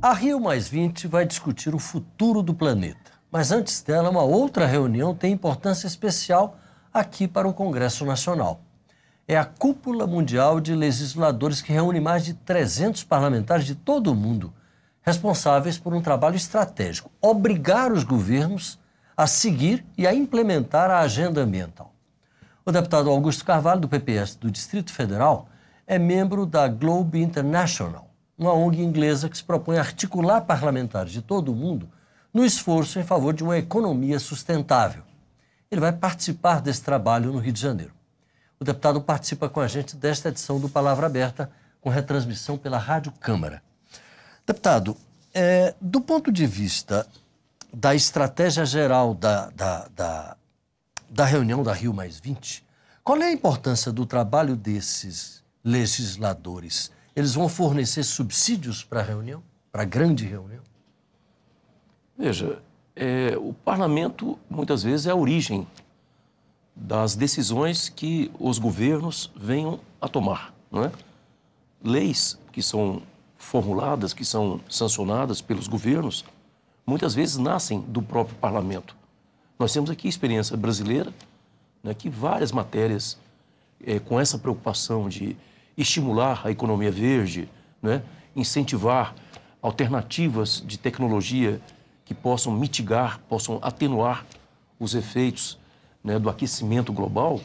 A Rio+20 vai discutir o futuro do planeta. Mas antes dela, uma outra reunião tem importância especial aqui para o Congresso Nacional. É a Cúpula Mundial de Legisladores, que reúne mais de 300 parlamentares de todo o mundo, responsáveis por um trabalho estratégico: obrigar os governos a seguir e a implementar a agenda ambiental. O deputado Augusto Carvalho, do PPS do Distrito Federal, é membro da Globe International, uma ONG inglesa que se propõe a articular parlamentares de todo o mundo no esforço em favor de uma economia sustentável. Ele vai participar desse trabalho no Rio de Janeiro. O deputado participa com a gente desta edição do Palavra Aberta, com retransmissão pela Rádio Câmara. Deputado, do ponto de vista da estratégia geral da reunião da Rio+20, qual é a importância do trabalho desses legisladores? Eles vão fornecer subsídios para a reunião, para a grande reunião? Veja, o parlamento muitas vezes é a origem das decisões que os governos venham a tomar, não é? Leis que são formuladas, que são sancionadas pelos governos, muitas vezes nascem do próprio parlamento. Nós temos aqui experiência brasileira, né, que várias matérias com essa preocupação de estimular a economia verde, né, incentivar alternativas de tecnologia que possam mitigar, possam atenuar os efeitos, né, do aquecimento global.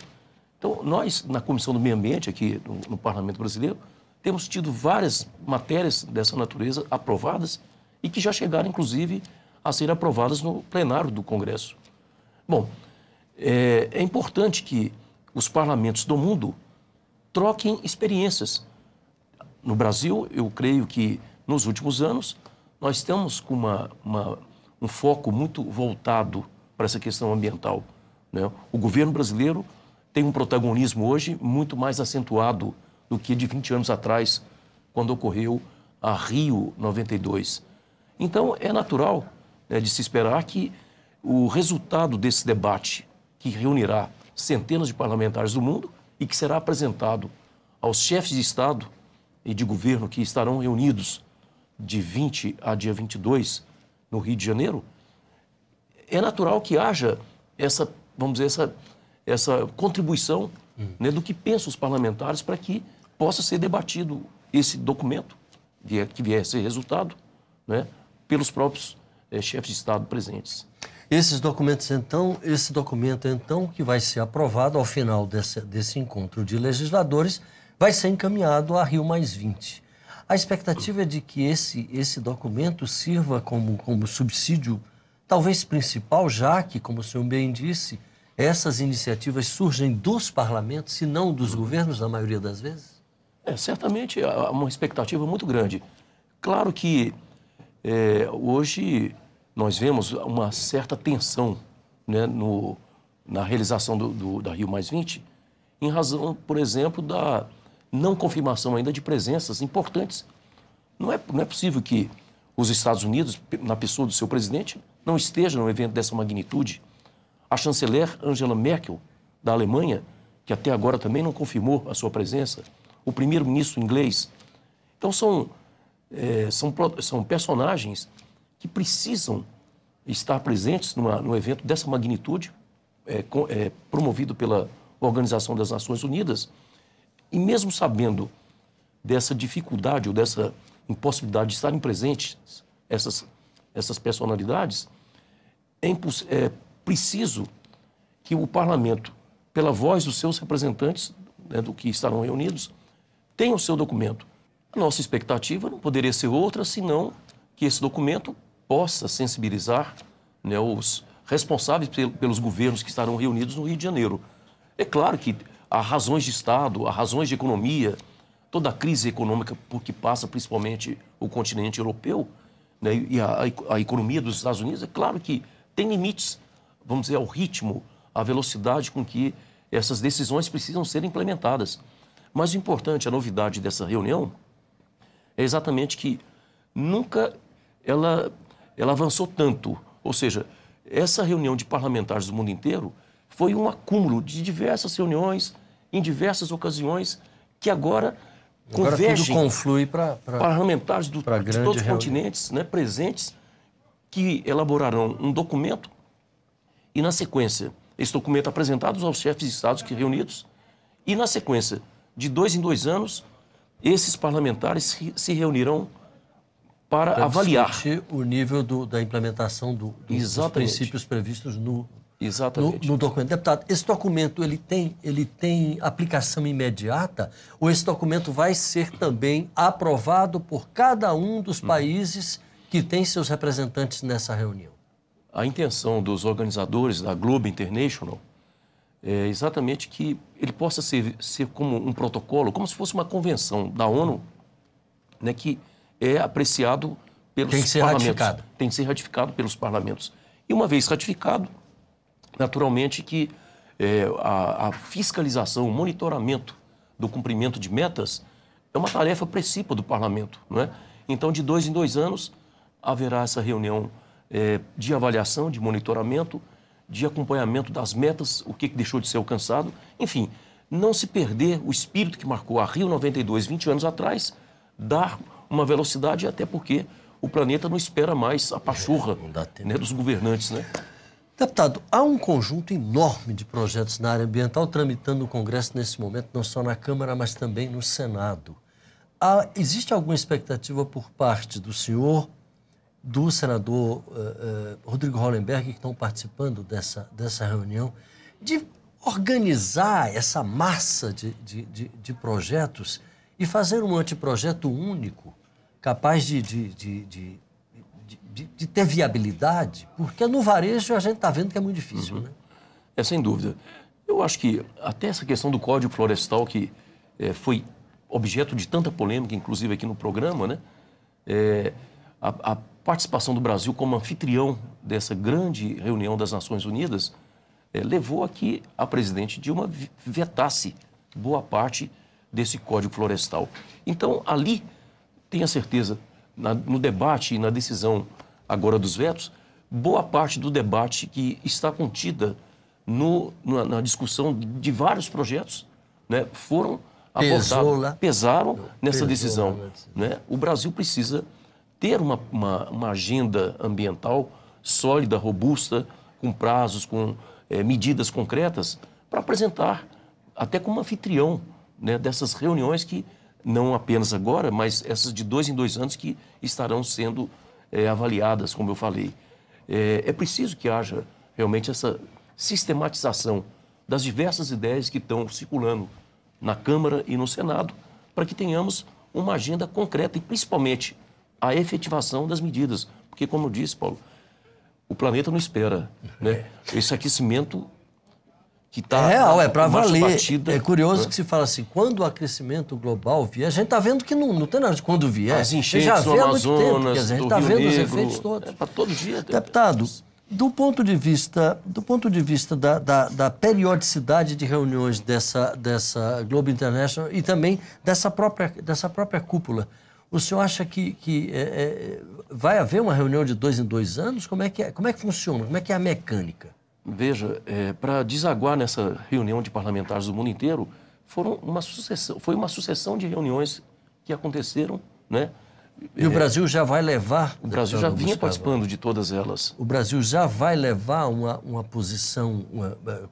Então, nós, na Comissão do Meio Ambiente, aqui no Parlamento Brasileiro, temos tido várias matérias dessa natureza aprovadas e que já chegaram, inclusive, a ser aprovadas no plenário do Congresso. Bom, é importante que os parlamentos do mundo troquem experiências. No Brasil, eu creio que nos últimos anos nós estamos com um foco muito voltado para essa questão ambiental, né? O governo brasileiro tem um protagonismo hoje muito mais acentuado do que de 20 anos atrás, quando ocorreu a Rio92. Então, é natural, né, de se esperar que o resultado desse debate, que reunirá centenas de parlamentares do mundo e que será apresentado aos chefes de Estado e de governo que estarão reunidos de 20 a dia 22 no Rio de Janeiro, é natural que haja essa, vamos dizer, essa contribuição, né, do que pensam os parlamentares para que possa ser debatido esse documento, que vier a ser resultado, né, pelos próprios chefes de Estado presentes. Esse documento, então, que vai ser aprovado ao final desse encontro de legisladores, vai ser encaminhado à Rio+20. A expectativa é de que esse documento sirva como subsídio, talvez principal, já que, como o senhor bem disse, essas iniciativas surgem dos parlamentos e não dos governos, na maioria das vezes? Certamente há uma expectativa muito grande. Claro que hoje nós vemos uma certa tensão, né, na realização da Rio+20, em razão, por exemplo, da não confirmação ainda de presenças importantes. Não é possível que os Estados Unidos, na pessoa do seu presidente, não esteja num evento dessa magnitude. A chanceler Angela Merkel, da Alemanha, que até agora também não confirmou a sua presença, o primeiro-ministro inglês. Então, são personagens que precisam estar presentes num evento dessa magnitude, promovido pela Organização das Nações Unidas, e mesmo sabendo dessa dificuldade ou dessa impossibilidade de estarem presentes essas personalidades, é preciso que o parlamento, pela voz dos seus representantes, né, do que estarão reunidos, tenha o seu documento. A nossa expectativa não poderia ser outra, senão que esse documento possa sensibilizar, né, os responsáveis pelos governos que estarão reunidos no Rio de Janeiro. É claro que há razões de Estado, há razões de economia, toda a crise econômica por que passa principalmente o continente europeu, né, e a economia dos Estados Unidos, é claro que tem limites, vamos dizer, ao ritmo, à velocidade com que essas decisões precisam ser implementadas. Mas o importante, a novidade dessa reunião, é exatamente que nunca ela avançou tanto. Ou seja, essa reunião de parlamentares do mundo inteiro foi um acúmulo de diversas reuniões, em diversas ocasiões, que agora convergem. Tudo conflui para parlamentares de todos os continentes, né, presentes, que elaborarão um documento e, na sequência, esse documento apresentado aos chefes de Estados reunidos e, na sequência, de 2 em 2 anos, esses parlamentares se reunirão para avaliar o nível da implementação dos princípios previstos no documento. Deputado, esse documento ele tem aplicação imediata ou esse documento vai ser também aprovado por cada um dos países que tem seus representantes nessa reunião? A intenção dos organizadores da Globe International é exatamente que ele possa ser como um protocolo, como se fosse uma convenção da ONU, né, que é apreciado pelos parlamentos. Tem que ser ratificado. Tem que ser ratificado pelos parlamentos. E uma vez ratificado, naturalmente que a fiscalização, o monitoramento do cumprimento de metas é uma tarefa principal do parlamento, não é? Então, de 2 em 2 anos, haverá essa reunião de avaliação, de monitoramento, de acompanhamento das metas, o que deixou de ser alcançado. Enfim, não se perder o espírito que marcou a Rio 92, 20 anos atrás, dar uma velocidade, até porque o planeta não espera mais a pachorra, né, dos governantes, né? Deputado, há um conjunto enorme de projetos na área ambiental tramitando no Congresso nesse momento, não só na Câmara, mas também no Senado. Existe alguma expectativa por parte do senhor, do senador Rodrigo Hollenberg, que estão participando dessa reunião, de organizar essa massa de projetos e fazer um anteprojeto único, capaz de ter viabilidade? Porque no varejo a gente está vendo que é muito difícil, né? Sem dúvida. Eu acho que até essa questão do Código Florestal, que foi objeto de tanta polêmica, inclusive aqui no programa, né? A participação do Brasil como anfitrião dessa grande reunião das Nações Unidas levou a que a presidente Dilma vetasse boa parte desse Código Florestal. Então, ali, tenha certeza, no debate e na decisão agora dos vetos, boa parte do debate que está contida na discussão de vários projetos, né, foram abordados, pesaram nessa decisão, né? O Brasil precisa ter uma agenda ambiental sólida, robusta, com prazos, com medidas concretas, para apresentar até como anfitrião, né, dessas reuniões que, não apenas agora, mas essas de 2 em 2 anos que estarão sendo avaliadas, como eu falei. É preciso que haja realmente essa sistematização das diversas ideias que estão circulando na Câmara e no Senado, para que tenhamos uma agenda concreta e, principalmente, a efetivação das medidas. Porque, como eu disse, Paulo, o planeta não espera, né? Esse aquecimento que está real, é para valer. Batida, é curioso, né, que se fala assim, quando o aquecimento global vier, a gente está vendo que não tem nada de quando vier. As enchentes já vê há muito tempo, a gente está vendo os efeitos todos. Para todo dia. Deputado, do ponto de vista da periodicidade de reuniões dessa Globe International e também dessa própria cúpula, o senhor acha que vai haver uma reunião de 2 em 2 anos? Como é que funciona? Como é que é a mecânica? Veja, para desaguar nessa reunião de parlamentares do mundo inteiro, foi uma sucessão de reuniões que aconteceram, né? E o Brasil já vai levar... O Brasil já vinha participando de todas elas. O Brasil já vai levar uma posição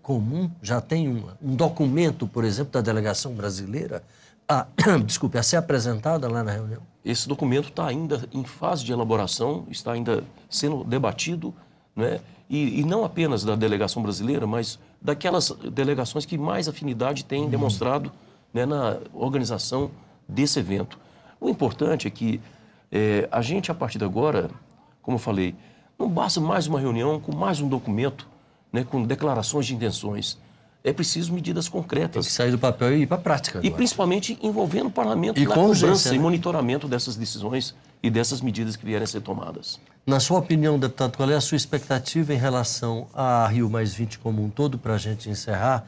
comum? Já tem um documento, por exemplo, da delegação brasileira a ser apresentada lá na reunião? Esse documento está ainda em fase de elaboração, está ainda sendo debatido, né? E não apenas da delegação brasileira, mas daquelas delegações que mais afinidade têm demonstrado, né, na organização desse evento. O importante é que a gente, a partir de agora, como eu falei, não basta mais uma reunião com mais um documento, né, com declarações de intenções. É preciso medidas concretas. Tem que sair do papel e ir para a prática agora. E principalmente envolvendo o parlamento na cobrança e monitoramento dessas decisões e dessas medidas que vierem a ser tomadas. Na sua opinião, deputado, qual é a sua expectativa em relação a Rio+20 como um todo, para a gente encerrar?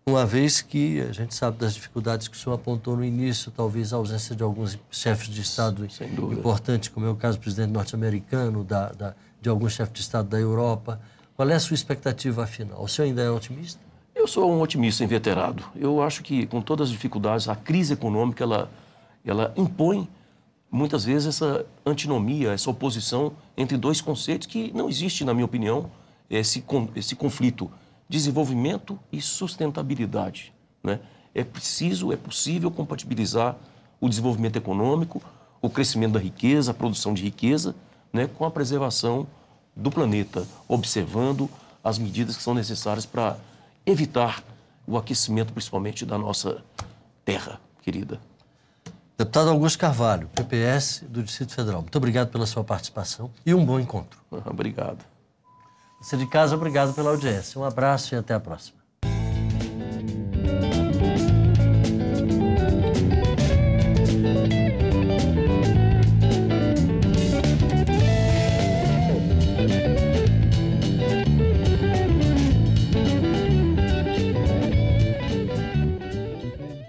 Uma vez que a gente sabe das dificuldades que o senhor apontou no início, talvez a ausência de alguns chefes de Estado importantes, como é o caso do presidente norte-americano, de alguns chefes de Estado da Europa. Qual é a sua expectativa final? O senhor ainda é otimista? Eu sou um otimista inveterado. Eu acho que, com todas as dificuldades, a crise econômica, ela impõe, muitas vezes, essa antinomia, essa oposição entre dois conceitos que não existe, na minha opinião, esse conflito. Desenvolvimento e sustentabilidade, né? É possível compatibilizar o desenvolvimento econômico, o crescimento da riqueza, a produção de riqueza, né, com a preservação do planeta, observando as medidas que são necessárias para evitar o aquecimento, principalmente da nossa terra querida. Deputado Augusto Carvalho, PPS do Distrito Federal, muito obrigado pela sua participação e um bom encontro. Obrigado. Você de casa, obrigado pela audiência. Um abraço e até a próxima.